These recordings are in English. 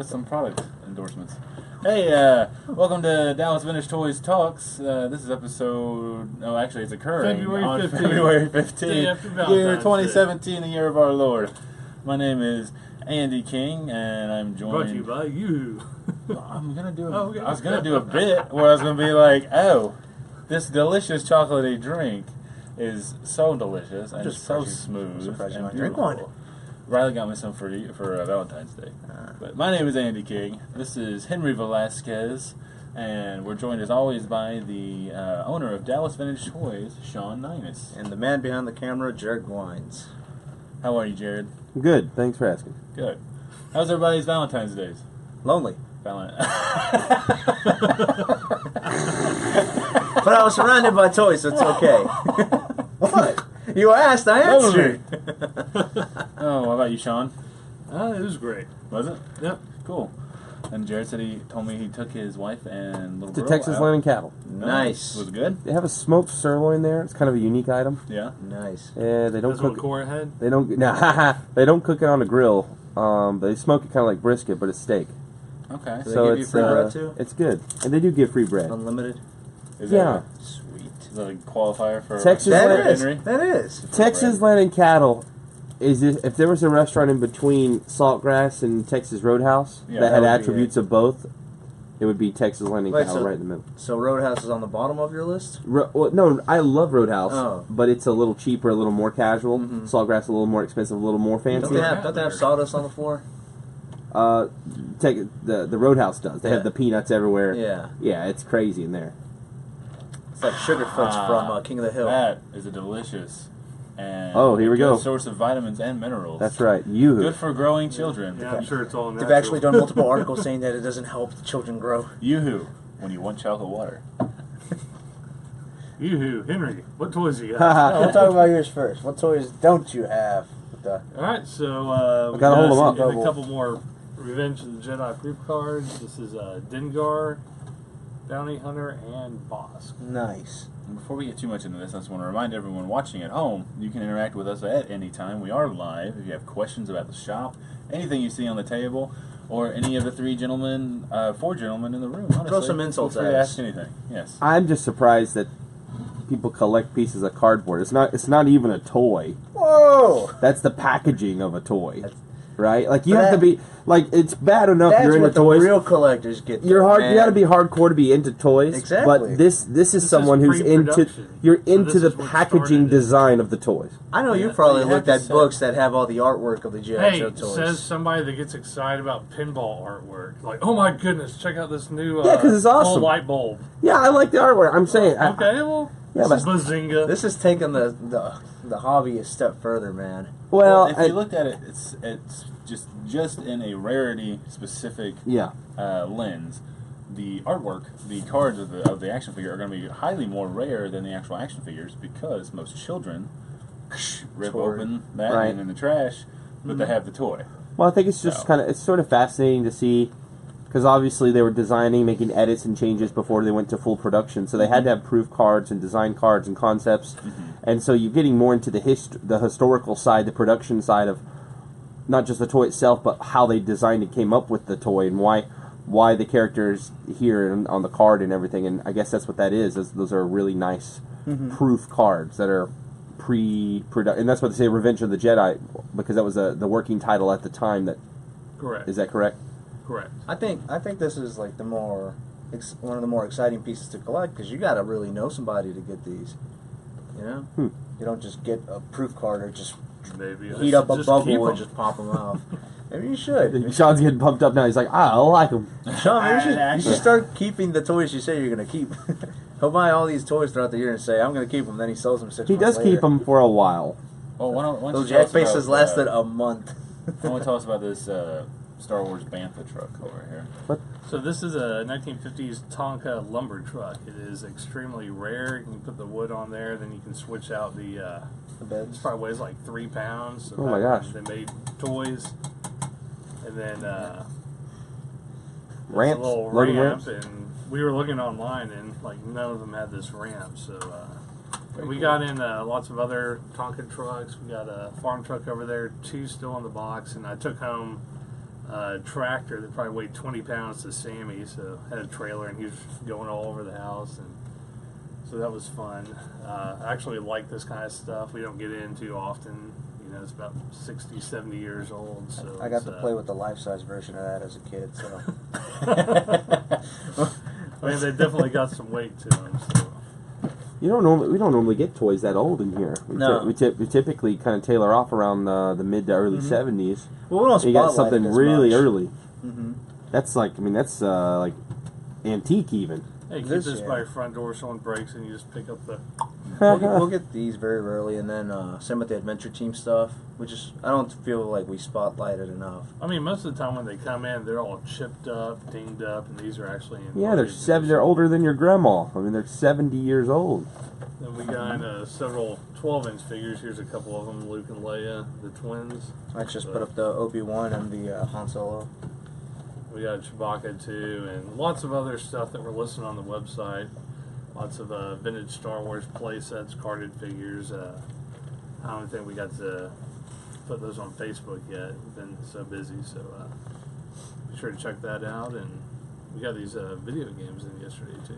Some product endorsements. Hey, welcome to Dallas Vintage Toys Talks. This is episode. Oh, actually, it's occurring on February 15th, year 2017, the year of our Lord. My name is Andy King, and I'm joined. Brought to you by you. I'm gonna do. I was gonna do a bit where I was gonna be like, "Oh, this delicious chocolatey drink is so delicious and it's so smooth and beautiful." Riley got me some for Valentine's Day. But my name is Andy King. This is Henry Velasquez, and we're joined as always by the owner of Dallas Vintage Toys, Sean Ninus. And the man behind the camera, Jared Gwines. How are you, Jared? Good. Thanks for asking. Good. How's everybody's Valentine's Days? Lonely. But I was surrounded by toys, so it's okay. What? You asked, I answered. Oh, what about you, Sean? It was great. Was it? Yep. Cool. And Jared said he told me he took his wife and little To girl Texas out. Land and Cattle. Nice. Was it good? They have a smoked sirloin there. It's kind of a unique item. Yeah. Nice. Yeah, they don't That's cook what Cora had? They don't. Nah, they don't cook it on a grill. They smoke it kind of like brisket, but it's steak. Okay. So they give you it's free bread too? It's good, and they do give free bread. Unlimited? Is Yeah. Sweet. Is that a qualifier for Texas Henry? That is. Texas Land and Cattle is if there was a restaurant in between Saltgrass and Texas Roadhouse Yeah, that had that would be attributes of both, it would be Texas Land and Wait, Cattle right in the middle. So Roadhouse is on the bottom of your list? Well, no, I love Roadhouse, Oh. but it's a little cheaper, a little more casual. Mhm. Saltgrass a little more expensive, a little more fancy. Don't they have sawdust on the floor? The Roadhouse does. They have the peanuts everywhere. Yeah. Yeah, it's crazy in there. It's like Sugarfoots from King of the Hill. That is a delicious and Here we good go. source of vitamins and minerals. That's right. Yoo-hoo. Good for growing children. Yeah, I'm sure it's all natural. They've actually done multiple articles saying that it doesn't help the children grow. Yoo-hoo when you want chocolate water. Yoo-hoo. Henry, what toys you got? No, we'll talk about yours first. What toys don't you have? Alright, so we gotta hold 'em up. got a couple more Revenge of the Jedi group cards. This is Dengar, Bounty Hunter, and Bosk. Nice. And before we get too much into this, I just want to remind everyone watching at home, you can interact with us at any time. We are live. If you have questions about the shop, anything you see on the table, or any of the four gentlemen in the room, honestly, Throw some insults feel free at to us. ask anything. Yes. I'm just surprised that people collect pieces of cardboard. It's not even a toy. Whoa! That's the packaging of a toy. Right? Like you But have to be like it's bad enough That's you're into what the toys. real collectors get. You're hard. man. You got to be hardcore to be into toys. Exactly. But this is someone who's into. pre-production. You're So into this the is what packaging started it. design of the toys. I know you Yeah, probably you have looked to at say- books that have all the artwork of the G.I. Hey, Joe it toys. says somebody that gets excited about pinball artwork. Like, oh my goodness, check out this new Yeah, 'cause it's awesome. whole light bulb. Yeah, I like the artwork. I'm saying. Okay, well, Yeah, this is but- Bazinga. This is taking the hobby a step further, man. Well, if you looked at it, it's just in a rarity specific yeah. lens. The artwork, the cards of the action figure are going to be highly more rare than the actual action figures because most children rip Toy. open that Right. and in the trash, but they have the toy. Well, I think it's just it's sort of fascinating to see, because obviously they were designing, making edits and changes before they went to full production, so they had to have proof cards and design cards and concepts, and so you're getting more into the historical side, the production side of not just the toy itself, but how they designed and came up with the toy and why the characters here on the card and everything, and I guess that's what that is those are really nice proof cards that are pre-production, and that's what they say Revenge of the Jedi, because that was the working title at the time. Correct. Is that correct? Correct. I think this is like one of the more exciting pieces to collect because you got to really know somebody to get these. You know, you don't just get a proof card or just Maybe I heat up should a just bubble keep and 'em. just pop them out. Maybe you should. Sean's getting pumped up now. He's like, I like them. Sean, maybe you should start keeping the toys you say you're going to keep. He'll buy all these toys throughout the year and say, I'm going to keep them. Then he sells them 6 He months does later. keep them for a while. Well, why don't Those you tell jack us faces about, lasted a month. why don't you tell us about this Star Wars Bantha truck over here? So this is a 1950s Tonka lumber truck. It is extremely rare. You can put the wood on there, then you can switch out the The this beds. probably weighs like 3 pounds. So Oh my back gosh. when they made toys, and then Ramps, a little loading ramp, ramps. and we were looking online, and like none of them had this ramp. So we got in lots of other Tonka trucks. We got a farm truck over there, 2 still in the box, and I took home tractor that probably weighed 20 pounds to Sammy, so had a trailer and he was going all over the house, and so that was fun. I actually like this kind of stuff. We don't get into often. You know, it's about 60, 70 years old. So I got to play with the life-size version of that as a kid. So I mean, they definitely got some weight to them. So. We don't normally get toys that old in here. We typically kind of tailor off around the mid to early 70s. Well, we don't you got something really much. early. That's like, I mean, that's like antique even. Hey, keep this by your front door. Someone breaks and you just pick up the. We'll get these very rarely, and then same with the Adventure Team stuff. I don't feel like we spotlighted enough. I mean, most of the time when they come in, they're all chipped up, dinged up, and these are actually in. Yeah, they're older than your grandma. I mean, they're 70 years old. Then we got several 12-inch figures. Here's a couple of them: Luke and Leia, the twins. I just put up the Obi-Wan and the Han Solo. We got Chewbacca too, and lots of other stuff that we're listing on the website. Lots of vintage Star Wars play sets, carded figures. I don't think we got to put those on Facebook yet. We've been so busy, so be sure to check that out. And we got these video games in yesterday too.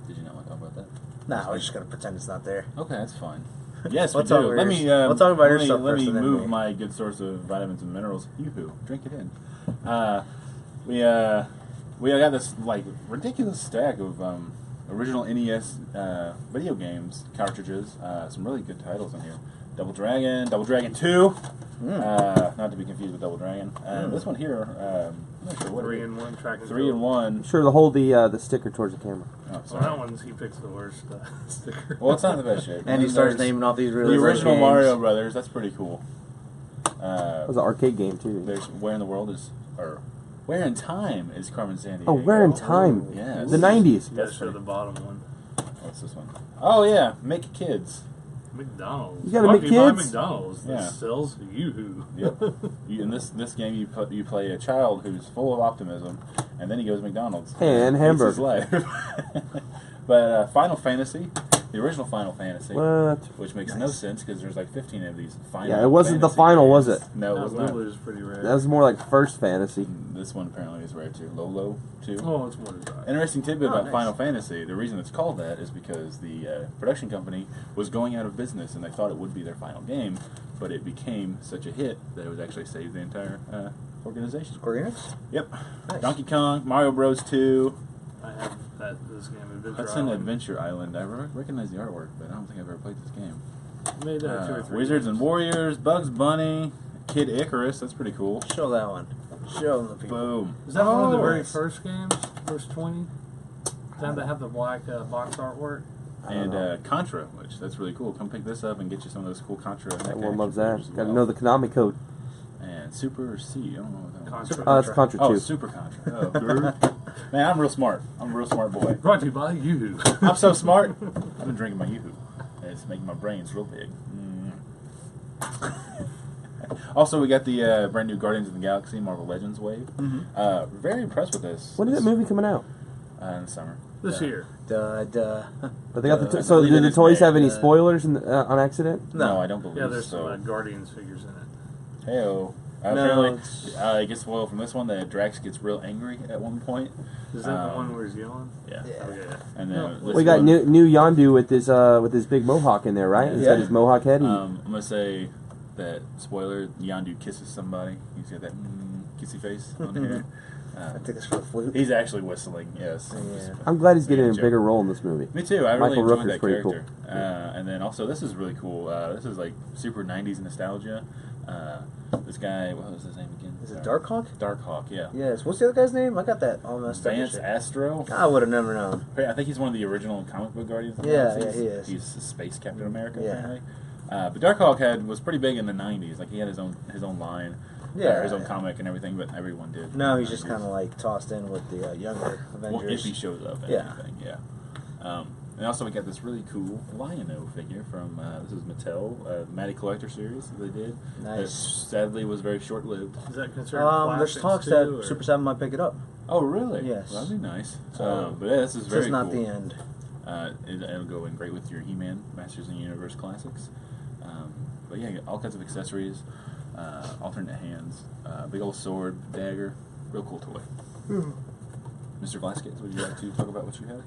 Did you not want to talk about that? Nah, we're just gonna pretend it's not there. Okay, that's fine. Yes, we'll we do. Let me. We'll talk about your stuff Let first. me And then move my good source of vitamins and minerals. Yoo-hoo, drink it in. We got this like ridiculous stack of original NES video games cartridges. Some really good titles in here. Double Dragon 2. Not to be confused with Double Dragon. This one here, I'm not sure what 3-in-1 track and 3-in-1. Sure to hold the sticker towards the camera. Oh, well, that one's he picks the worst sticker. Well, it's not in the best shape. And he starts naming off these really the original games. Mario Brothers. That's pretty cool. That was an arcade game too. There's Where in the World is, or Where in Time is Carmen Sandiego. Oh, Where in Time? Yeah, The 90s. You gotta show the bottom one. What's this one? Oh yeah, Make Kids. McDonald's. You gotta make Brought to you by kids? McDonald's. Yeah. That sells Yoo-hoo. Yep. In this game, you play a child who's full of optimism, and then he goes to McDonald's And hates hamburger. his life. But Final Fantasy, the original Final Fantasy, What? which makes no sense because there's like 15 of these. Final Yeah, it wasn't the Fantasy final, games. was it? No, it was not. Lulu's pretty rare. That was more like First Fantasy. This one apparently is rare too. Lolo too. Oh, it's more design. Interesting tidbit about nice. Final Fantasy. The reason it's called that is because the production company was going out of business, and they thought it would be their final game, but it became such a hit that it would actually save the entire organization. Square Enix? Yep. Nice. Donkey Kong, Mario Bros. 2. I have this game, Adventure Hudson Island. Adventure Island. I recognize the artwork, but I don't think I've ever played this game. Made 2 or 3 Wizards games. and Warriors, Bugs Bunny, Kid Icarus. That's pretty cool. Show that one. Show them the people. Boom. Is that one of the very nice. first games? First 20? Does that have the black box artwork? And Contra, which that's really cool. Come pick this up and get you some of those cool Contra. Everyone loves that. as Got to well. know the Konami code. And Super C. I don't know what that was. Contra. It's Contra 2. Oh, Super Contra. Oh, man, I'm real smart. I'm a real smart boy. Brought to you by Yoo-hoo. I'm so smart. I've been drinking my Yoo-hoo. It's making my brains real big. Also, we got the brand new Guardians of the Galaxy Marvel Legends wave. Very impressed with this. When is that movie coming out? In the summer. This year. But But they got I so believe did it the is toys May. have any spoilers on accident? No, I don't believe Yeah, there's so. some Guardians figures in it. Hey-o. No, Apparently, it's- I guess from this one that Drax gets real angry at one point. Is that the one where he's yelling? Yeah. Yeah. Okay. And then this We got one, new Yondu with his big mohawk in there, right? He's Yeah. got his mohawk head. I'm gonna say that spoiler: Yondu kisses somebody. He's got that kissy face on here. I think it's for the flute. He's actually whistling. Yes. Yeah. I'm glad he's getting a joke. bigger role in this movie. Me too. I really Michael enjoyed Rooker's that pretty character. And then also, this is really cool. This is like super '90s nostalgia. This guy, what was his name again? Is it Darkhawk? Darkhawk, yeah. Yes. What's the other guy's name? I got that all messed up. Vance Astro. I would have never known. I think he's one of the original comic book Guardians of the Yeah, Galaxy. yeah, he is. He's a space Captain America, Yeah. apparently. But Darkhawk was pretty big in the '90s. Like he had his own line, Yeah. his own comic and everything. But everyone did. No, in he's the just 90s. kind of like tossed in with the younger Avengers. Well, if he shows up and Yeah. everything, yeah. And also we got this really cool Lion-O figure from this is Mattel, the Matty Collector series that they did. That Nice. sadly was very short-lived. Is that considered There's plastics talks too, that or- Super 7 might pick it up. Oh, really? Yes. Well, that'd be nice. So, but yeah, this is very It's not cool. the end. It'll go in great with your He-Man Masters of the Universe classics. But yeah, all kinds of accessories. alternate hands, big old sword, dagger, real cool toy. Mr. Glaskins, would you like to talk about what you had?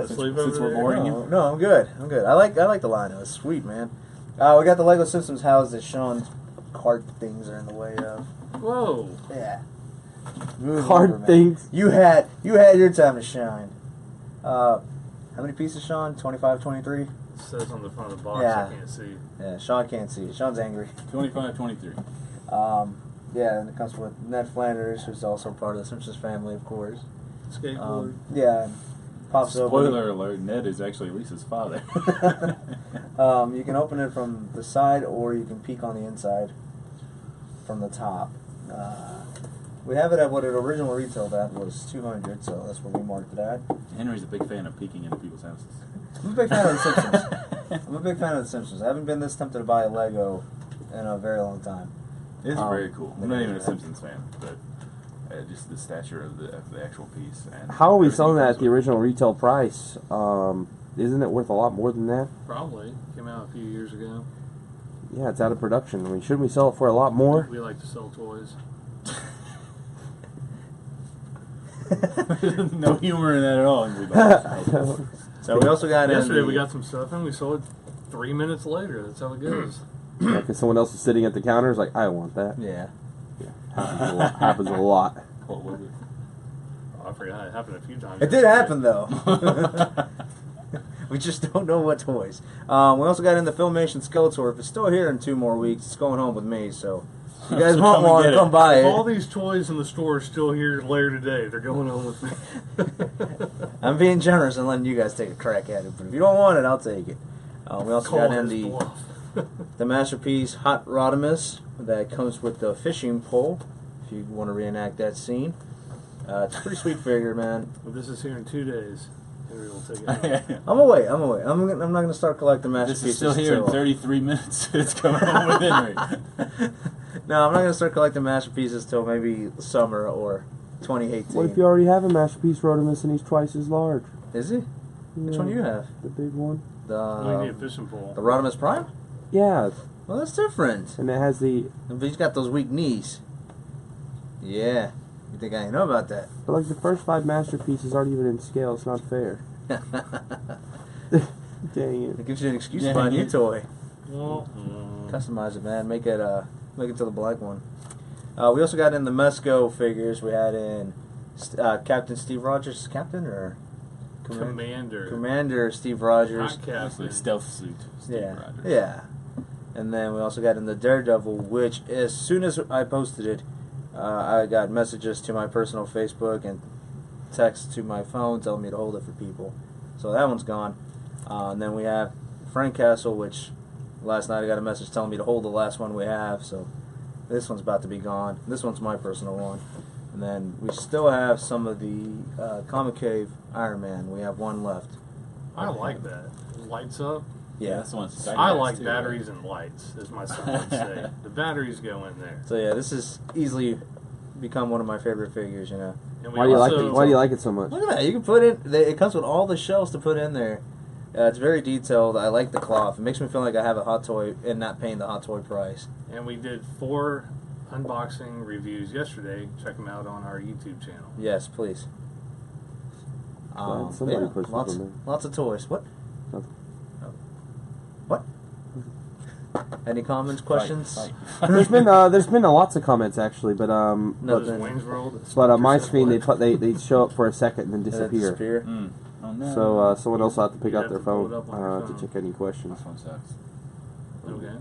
Since we're boring you. No, I'm good. I like the Lino. It's sweet, man. We got the Lego Simpsons house that Sean's cart things are in the way of. Whoa. Yeah. Card things. You had your time to shine. How many pieces, Sean? 25, 23? It says on the front of the box. Yeah. I can't see. Yeah, Sean can't see it. Sean's angry. 25, 23. Yeah, and it comes with Ned Flanders, who's also part of the Simpsons family, of course. Skateboard. Yeah, and pops open. Spoiler alert, Ned is actually Lisa's father. You can open it from the side, or you can peek on the inside from the top. We have it at what it originally retailed at was $200, so that's what we marked it at. Henry's a big fan of peeking into people's houses. I'm a big fan of the Simpsons. I haven't been this tempted to buy a Lego in a very long time. It's very cool. I'm not even a Simpsons fan, but just the stature of the actual piece. And how are we selling that at the original retail price? Isn't it worth a lot more than that? Probably. Came out a few years ago. Yeah, it's out of production. I mean, shouldn't we sell it for a lot more? We like to sell toys. No humor in that at all. So we also got yesterday. We got some stuff and we sold it 3 minutes later. That's how it goes. Yeah, because someone else is sitting at the counter is like, I want that. Yeah. Happens a lot. What was it? Oh, I forgot. It happened a few times. It did happen though. We just don't know what toys. We also got in the Filmation Skeletor. If it's still here in 2 more weeks, it's going home with me. So if you guys want one, come buy it. All these toys in the store are still here later today. They're going home with me. I'm being generous and letting you guys take a crack at it. But if you don't want it, I'll take it. We also got in the Masterpiece Hot Rodimus that comes with the fishing pole. If you want to reenact that scene, it's a pretty sweet figure, man. Well, this is here in 2 days. Henry will take it home. I'm away. I'm not going to start collecting Masterpieces. This is still here in 33 minutes. It's coming home with Henry. No, I'm not going to start collecting Masterpieces till maybe summer or 2018. What if you already have a Masterpiece Rodimus and he's twice as large? Is he? Which one do you have? The big one. We need a fishing pole. The Rodimus Prime? Yeah. Well, that's different. And it has the... But he's got those weak knees. Yeah. You think I didn't know about that? But like the first 5 Masterpieces aren't even in scale. It's not fair. Dang it. It gives you an excuse to buy a new toy. Mm-hmm. Customize it, man. Make it to the black one. We also got in the Mesco figures. We had in Captain Steve Rogers. Captain or Commander. Commander Steve Rogers. Not Captain. Stealth suit. Steve Rogers. Yeah. And then we also got in the Daredevil, which as soon as I posted it, I got messages to my personal Facebook and texts to my phone telling me to hold it for people. So that one's gone. And then we have Frank Castle, which last night I got a message telling me to hold the last one we have. So this one's about to be gone. This one's my personal one. And then we still have some of the Comic Cave Iron Man. We have one left. I like that. It lights up. Yeah, that's one. I like batteries and lights, as my son would say. The batteries go in there. So yeah, this has easily become one of my favorite figures. You know. Why do you like it so much? Look at that! You can put it. It comes with all the shells to put in there. It's very detailed. I like the cloth. It makes me feel like I have a hot toy and not paying the hot toy price. And we did 4 unboxing reviews yesterday. Check them out on our YouTube channel. Yes, please. Somebody pushed lots of toys. What? What? Any comments, questions? There's been lots of comments actually, but Wayne's World. But on my screen they show up for a second and then disappear. Oh, no. So someone else will have to pick out their phone to check any questions. This one sucks. Okay.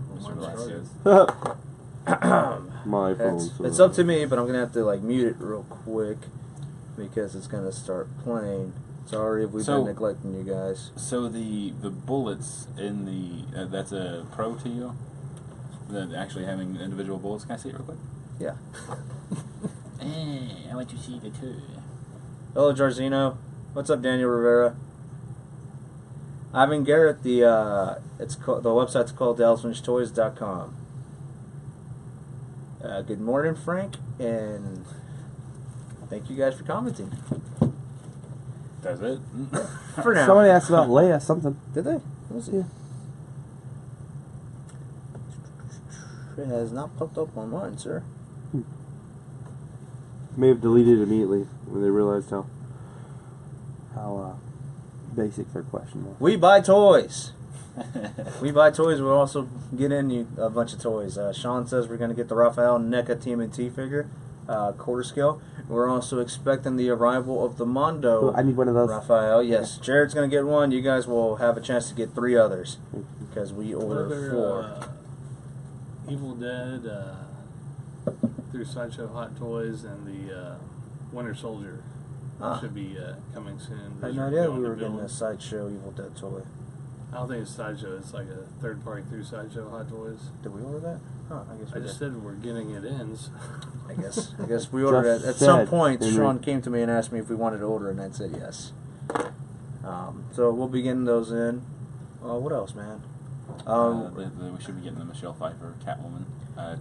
My phone. It's up to me, but I'm gonna have to mute it real quick because it's gonna start playing. Sorry if we've been neglecting you guys. So the bullets in the that's a pro to you? Actually having individual bullets. Can I see it real quick? Yeah. I want to see the two. Hello, Jarzino. What's up, Daniel Rivera? Ivan Garrett. The website's called DallasFinishToys.com. Good morning, Frank, and thank you guys for commenting. That's it. For now. Somebody asked about Leia something. Did they? Let's see. It has not popped up on mine, sir. May have deleted it immediately when they realized how basic their question was. We buy toys. We buy toys. We'll also get in you a bunch of toys. Sean says we're going to get the Raphael NECA TMNT figure, quarter scale. We're also expecting the arrival of the Mondo. I need one of those. Raphael, yes. Jared's going to get one. You guys will have a chance to get 3 others because we ordered 4. Evil Dead through Sideshow Hot Toys and the Winter Soldier should be coming soon. I had no idea we were getting a Sideshow Evil Dead toy. I don't think it's Sideshow. It's like a third party through Sideshow Hot Toys. Did we order that? Huh, I guess we just said we're getting it in. So. I guess we ordered it. At some point, Sean came to me and asked me if we wanted to order it, and I said yes. So we'll be getting those in. What else, man? We should be getting the Michelle Pfeiffer Catwoman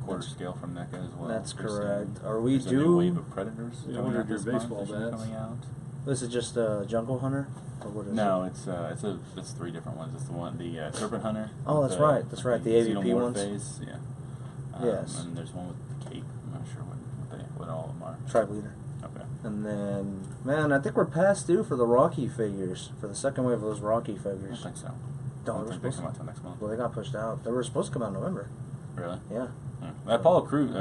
quarter scale from NECA as well. That's correct. Are we There's a new wave of Predators coming out this month. Baseball bats. Coming out. This is just Jungle Hunter? Or what is no, it's 3 different ones. It's the Serpent Hunter. Oh, that's right. That's right. The AVP ones. Phase, yeah. Yes. And there's one with the cape. I'm not sure what all of them are. Tribe Leader. Okay. And then, man, I think we're past due for the Rocky figures. For the second wave of those Rocky figures. I don't think so. I don't think they come out till next month. Well, they got pushed out. They were supposed to come out in November. Really? Yeah. Apollo Creed's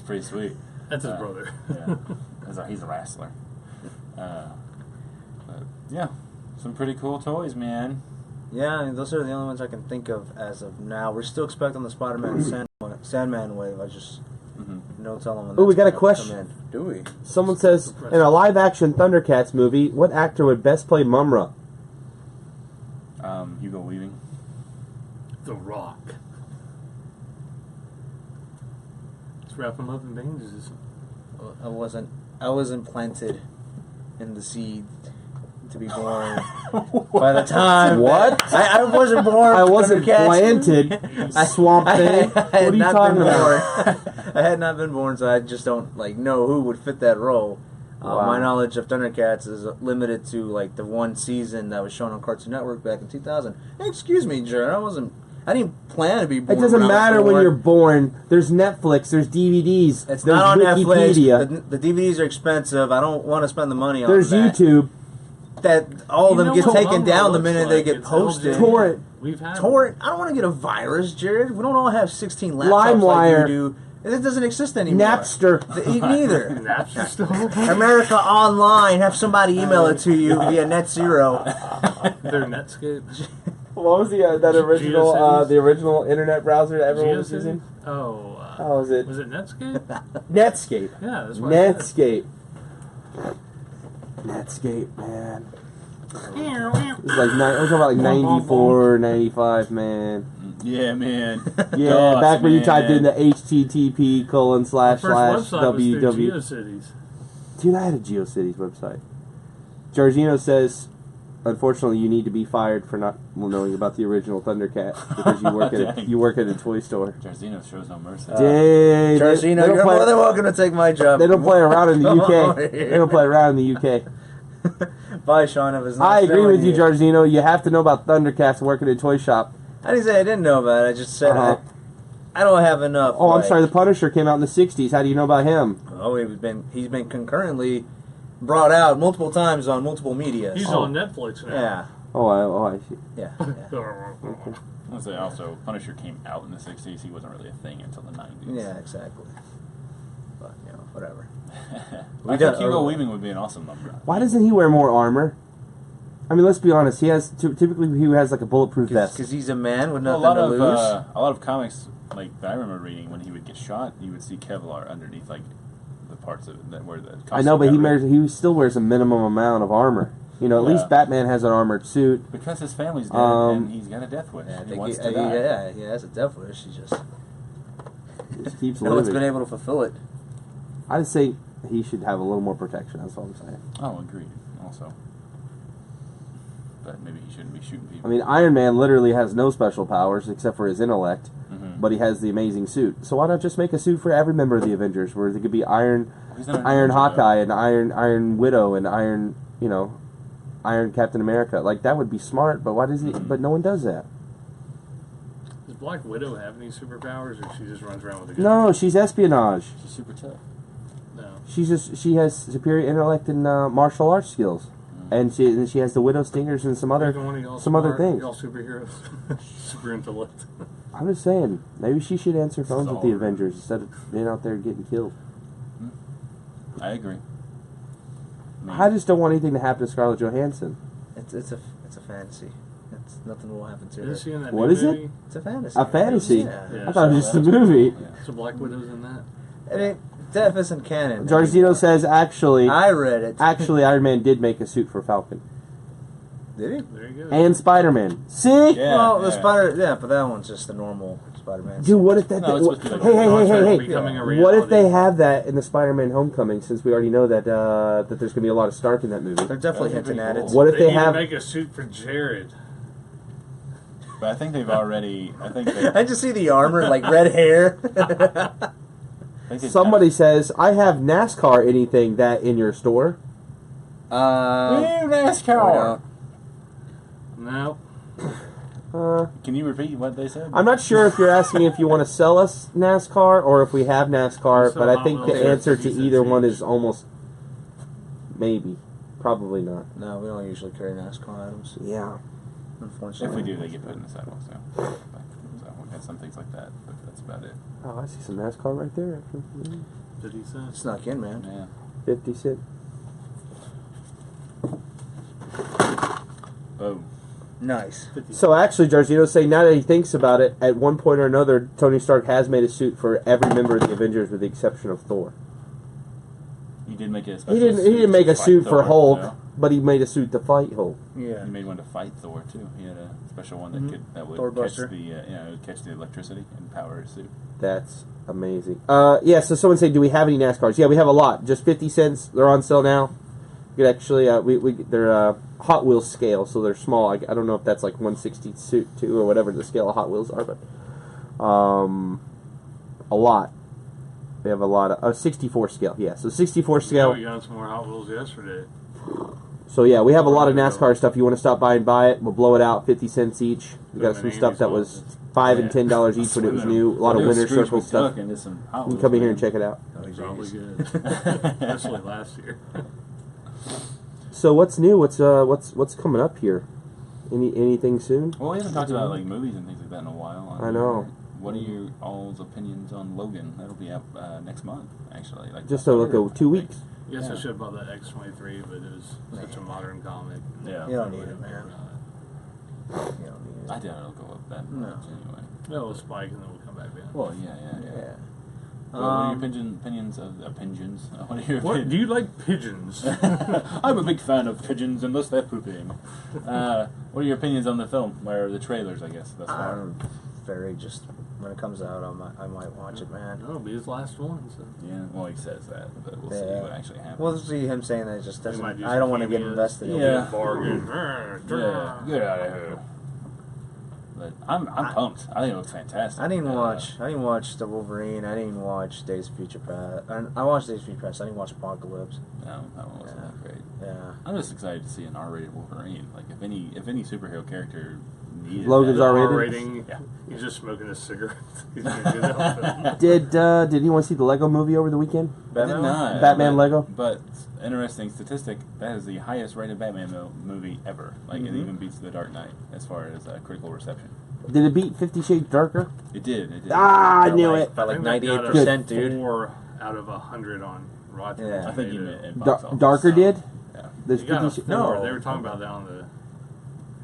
pretty sweet. That's his brother. Yeah. He's a wrestler. But yeah, some pretty cool toys, man. Yeah, I mean, those are the only ones I can think of as of now. We're still expecting the Spider-Man Sandman wave. I just no telling when. Oh, we got a come question. in. Do we? Someone says, in a live-action Thundercats movie, what actor would best play Mumra? Hugo Weaving. The Rock. Let's wrap him up in bandages. I wasn't planted in the seed to be born. By the time I wasn't born. I wasn't planted. Swamp Thing. What are you talking about? I had not been born, so I just don't know who would fit that role. Wow. My knowledge of Thundercats is limited to the one season that was shown on Cartoon Network back in 2000. Hey, excuse me, Jared. I didn't plan to be born. It doesn't matter when you're born. There's Netflix. There's DVDs. It's there's not on Wikipedia. Netflix. The DVDs are expensive. I don't want to spend the money on There's that. YouTube. That all of them get taken down the minute they get posted. Torrent. We've had Torrent. I don't want to get a virus, Jared. We don't all have 16 laptops LimeWire. like you do. It doesn't exist anymore. Napster. Neither. Napster still. America Online. Have somebody email it to you via NetZero. Their Netscape. What was that original the original internet browser that everyone was using? How was it? Was it Netscape? Netscape. Yeah, that's what Netscape. Netscape, man. It was I'm talking about 94, 95, man. Yeah, man. Yeah, DOS, back when you man. typed in the HTTP : First website www. was through GeoCities. Dude, I had a GeoCities website. Giorgino says, unfortunately, you need to be fired for not knowing about the original Thundercat because you work at a toy store. Giorgino shows no mercy. Dang, Giorgino, you're more than welcome to take my job. They don't play around in the UK. They don't play around in the UK. Bye, Sean. I agree with you, Giorgino. You have to know about Thundercats working at a toy shop. I didn't say I didn't know about it. I just said I don't have enough. Oh, I'm sorry. The Punisher came out in the 60s. How do you know about him? Oh, he's been concurrently brought out multiple times on multiple media. He's on Netflix now. Yeah. I see. Yeah. Okay. I'll say also, Punisher came out in the 60s. He wasn't really a thing until the 90s. Yeah, exactly. But, whatever. I think Hugo Weaving would be an awesome number. Why doesn't he wear more armor? I mean, let's be honest. He has typically he has a bulletproof vest because he's a man with nothing to lose. A lot of comics that I remember reading, when he would get shot, you would see Kevlar underneath the parts of it where the. I know, but he still wears a minimum amount of armor. At least Batman has an armored suit because his family's dead and he's got a death wish. Yeah, he wants to die. Yeah, he has a death wish. He just keeps no living. one's been able to fulfill it. I'd say he should have a little more protection. That's all I'm saying. Oh, agreed. Also. But maybe he shouldn't be shooting people. I mean, Iron Man literally has no special powers except for his intellect, but he has the amazing suit. So why not just make a suit for every member of the Avengers, where there could be Iron Hawkeye and Iron Widow and Iron Captain America? Like, that would be smart. But why does he? But no one does that. Black Widow have any superpowers, or she just runs around with a gun? No, she's espionage. She's super tough. No. She has superior intellect and martial arts skills, and she has the widow stingers and some other things. Y'all superheroes, super intellect. I'm just saying, maybe she should answer phones with the Avengers instead of being out there getting killed. I agree. I just don't want anything to happen to Scarlett Johansson. It's a fantasy. It's nothing will happen to her. Is she in that What new is movie? it? It's a fantasy. A fantasy? Yeah. I thought it was just a movie. Yeah. So Black Widow's in that? I mean, Death isn't canon. Jarzito says, actually, I read it. Iron Man did make a suit for Falcon. Did he? There you go. And Spider-Man. See? Yeah, Well, the Spider... Yeah, but that one's just the normal Spider-Man. Dude, what if that... No, it's supposed to be like hey. Becoming a What if they reality. have that in the Spider-Man Homecoming, since we already know that that there's going to be a lot of Stark in that movie? They're definitely That'd be hinting at pretty it. cool. What if they need to have... make a suit for Jared? But I think they've already. I just see the armor, like red hair. Somebody says, I have NASCAR anything that in your store. NASCAR. No. Can you repeat what they said? I'm not sure if you're asking if you want to sell us NASCAR or if we have NASCAR, So but I Hot think the Wheels answer are to 50 either cents one each. is almost maybe. Probably not. No, we don't usually carry NASCAR items, Yeah. unfortunately. If we do, they get put in the sidewalks now. So we got some things like that, but that's about it. Oh, I see some NASCAR right there. 50 cents. Snuck in, man. Yeah. 50 cent. Boom. Nice. 50 So actually, Jarzito's saying now that he thinks about it, at one point or another, Tony Stark has made a suit for every member of the Avengers with the exception of Thor. He did make a special He didn't make to a fight suit for Thor, Hulk, no? but he made a suit to fight Hulk. Yeah. He made one to fight Thor too. He had a special one that would Thor catch Buster. catch the electricity and power his suit. That's amazing. Yeah, so someone said, do we have any NASCARs? Yeah, we have a lot. Just 50 cents. They're on sale now. You could actually, they're Hot Wheels scale, so they're small. I don't know if that's like 1/62 or whatever the scale of Hot Wheels are, but a lot. They have a lot of 64 scale. Yeah, so 64 scale. We got some more Hot Wheels yesterday. So yeah, we have a lot of NASCAR stuff. You want to stop by and buy it? We'll blow it out, 50 cents each. We got some stuff that was $5 and $10 each when it was new. A lot of Winter Circle stuff. You can come in here and check it out. Probably good. Especially last year. So what's new? What's coming up here? Anything soon? Well, we haven't talked about like movies and things like that in a while. I know. What are your all's opinions on Logan? That'll be out next month, actually. Like Just like 2 weeks. Yes, I should have bought that X-23, but it was such a modern comic. Yeah. You don't need it, man. You don't need it. I doubt it'll go up that No. much anyway. No, it'll spike and then we'll come back down. Well, yeah. Yeah. What are your opinions of pigeons? What are your What? opinions? Do you like pigeons? I'm a big fan of pigeons unless they're pooping. What are your opinions on the film, or the trailers, I guess? Thus far? I'm very just... When it comes out, I might watch it, man. That'll be his last one. So. Yeah, well, he says that, but we'll see what actually happens. We'll see him saying that it just He might doesn't... do I don't want to get cameos. invested in Yeah. it. Bargain. Yeah, get out of here. But I'm pumped. I think it looks fantastic. I didn't watch the Wolverine. I didn't watch Days of Future Past. I watched Days of Future Past. I didn't watch Apocalypse. No, that one wasn't that great. Yeah. I'm just excited to see an R-rated Wolverine. Like if any superhero character needed Logan's that. R-rated? rating. Yeah. He's just smoking a cigarette. He's gonna do that. Did anyone see the Lego movie over the weekend? I did not. Batman but, Lego? But interesting statistic, that is the highest rated Batman movie ever. Like it even beats The Dark Knight as far as critical reception. Did it beat 50 Shades Darker? It did. Ah, I knew it. About like I think that got 98%, a dude. 4 out of 100 on Rotten Yeah. I think you Tomatoes. meant in box office. Darker did? Yeah. There's He got 50 a Shades. 4. They were talking about that on the.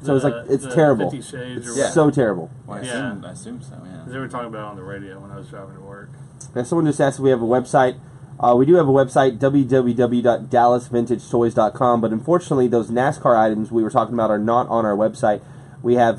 So it's like it's terrible. 50 Shades or It's Yeah. so terrible. Well, I Yeah. assume so. Yeah. They were talking about it on the radio when I was driving to work. Now, someone just asked if we have a website. We do have a website, www.dallasvintagetoys.com, but unfortunately those NASCAR items we were talking about are not on our website. We have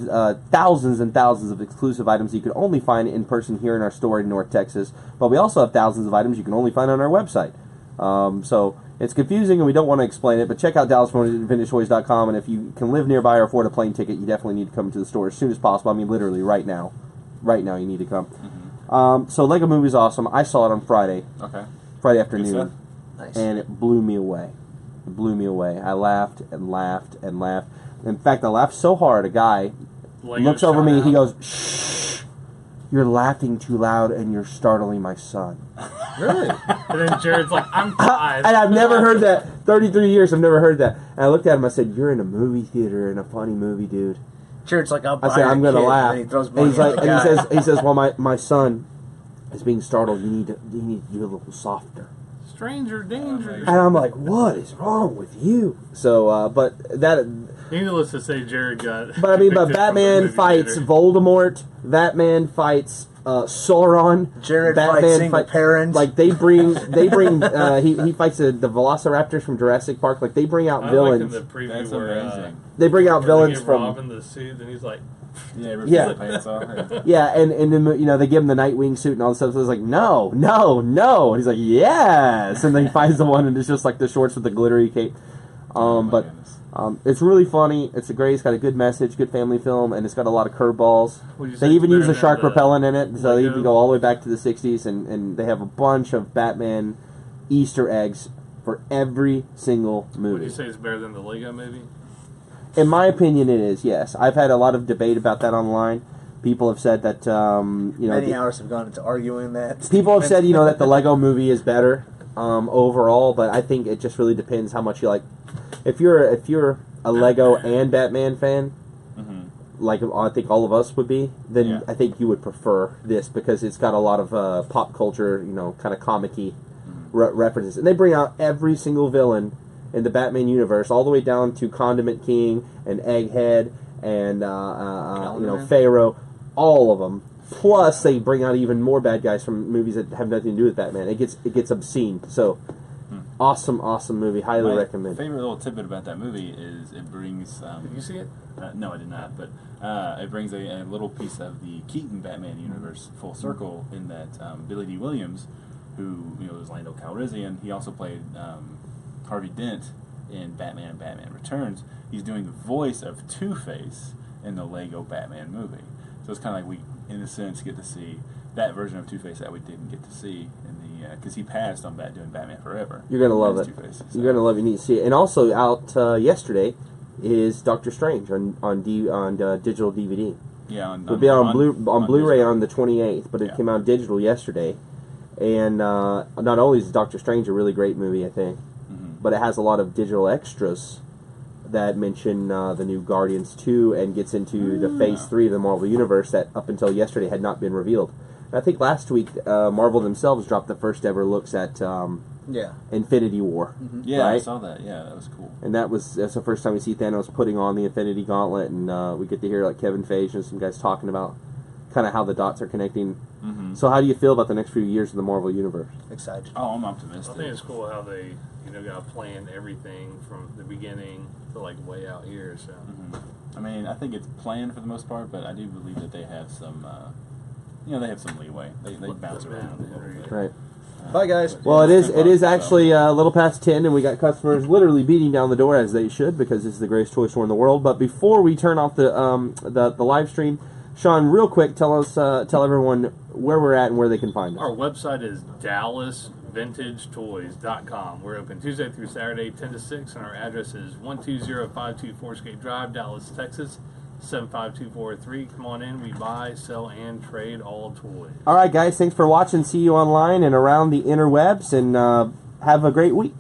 thousands and thousands of exclusive items you can only find in person here in our store in North Texas, but we also have thousands of items you can only find on our website. So it's confusing and we don't want to explain it, but check out DallasVintageToys.com, and if you can live nearby or afford a plane ticket, you definitely need to come to the store as soon as possible. I mean, literally right now. Right now you need to come. So Lego Movie's awesome. I saw it on Friday. Okay. Friday Good afternoon. stuff. Nice. And it blew me away. It blew me away. I laughed and laughed and laughed. In fact, I laughed so hard, a guy Lego looks over shot me, out. he goes, shh. "You're laughing too loud and you're startling my son." Really? And then Jared's like, "I'm 5." And I've never heard that. 33 years, I've never heard that. And I looked at him. I said, "You're in a movie theater in a funny movie, dude." Jared's like, "I'll buy I said, "I'm gonna laugh." And he throws And money he's like, at the guy. he says, "Well, my son is being startled. You need to do a little softer." Stranger danger. And I'm like, "What is wrong with you?" So, but that. Needless to say, Jared got. But I mean, but evicted from the Batman movie fights theater. Voldemort. Batman fights Sauron. Jared Batman fights single parents. Like they bring he fights the Velociraptors from Jurassic Park. Like they bring out I villains. like in the preview That's where, amazing. They bring out where villains they give from Robin the suit, and he's like, Yeah, Yeah. the pants off. yeah, and then they give him the Nightwing suit and all this stuff. So it's like no, and he's like yes, and then he finds the one and it's just like the shorts with the glittery cape. But it's really funny. It's great. It's got a good message, good family film, and it's got a lot of curveballs. They even use a shark repellent in it, so they even go all the way back to the 60s, and they have a bunch of Batman Easter eggs for every single movie. Would you say it's better than the Lego movie? In my opinion, it is, yes. I've had a lot of debate about that online. People have said that, many hours have gone into arguing that. people have said, that the Lego movie is better overall, but I think it just really depends how much you like. If you're a Lego and Batman fan, like I think all of us would be, then Yeah. I think you would prefer this because it's got a lot of pop culture, kind of comic-y references. And they bring out every single villain in the Batman universe, all the way down to Condiment King and Egghead and Pharaoh, all of them. Plus, they bring out even more bad guys from movies that have nothing to do with Batman. It gets obscene. So, awesome movie. Highly recommend. My favorite little tidbit about that movie is it brings. Did you see it? No, I did not. But it brings a little piece of the Keaton Batman universe full circle in that Billy D. Williams, who was Lando Calrissian, he also played Harvey Dent in Batman and Batman Returns. He's doing the voice of Two-Face in the Lego Batman movie. So it's kind of like we, in a sense, get to see that version of Two-Face that we didn't get to see in the because he passed on doing Batman Forever. You're gonna love it. You're gonna love it. You need to see it. And also out yesterday is Doctor Strange on digital DVD. Yeah, It'll be on Blu-ray on the 28th, but it came out digital yesterday. And not only is Doctor Strange a really great movie, I think, but it has a lot of digital extras that mention the new Guardians 2 and gets into the Phase 3 of the Marvel Universe that up until yesterday had not been revealed. And I think last week Marvel themselves dropped the first ever looks at Infinity War. Yeah, right? I saw that. Yeah, that was cool. And that's the first time we see Thanos putting on the Infinity Gauntlet, and we get to hear like Kevin Feige and some guys talking about kind of how the dots are connecting. So how do you feel about the next few years of the Marvel Universe? Excited. Oh, I'm optimistic. I think it's cool how they, got to plan everything from the beginning to like way out here. So, I mean, I think it's planned for the most part, but I do believe that they have some, they have some leeway. They bounce around a little bit. Right. Bye, guys. Well, it is actually a little past 10, and we got customers literally beating down the door as they should because this is the greatest toy store in the world. But before we turn off the live stream, Sean, real quick, tell everyone where we're at and where they can find us. our website is DallasVintageToys.com. We're open Tuesday through Saturday, 10 to 6, and our address is 120-524 Skate Drive, Dallas, Texas, 75243. Come on in. We buy, sell, and trade all toys. All right, guys, thanks for watching. See you online and around the interwebs, and have a great week.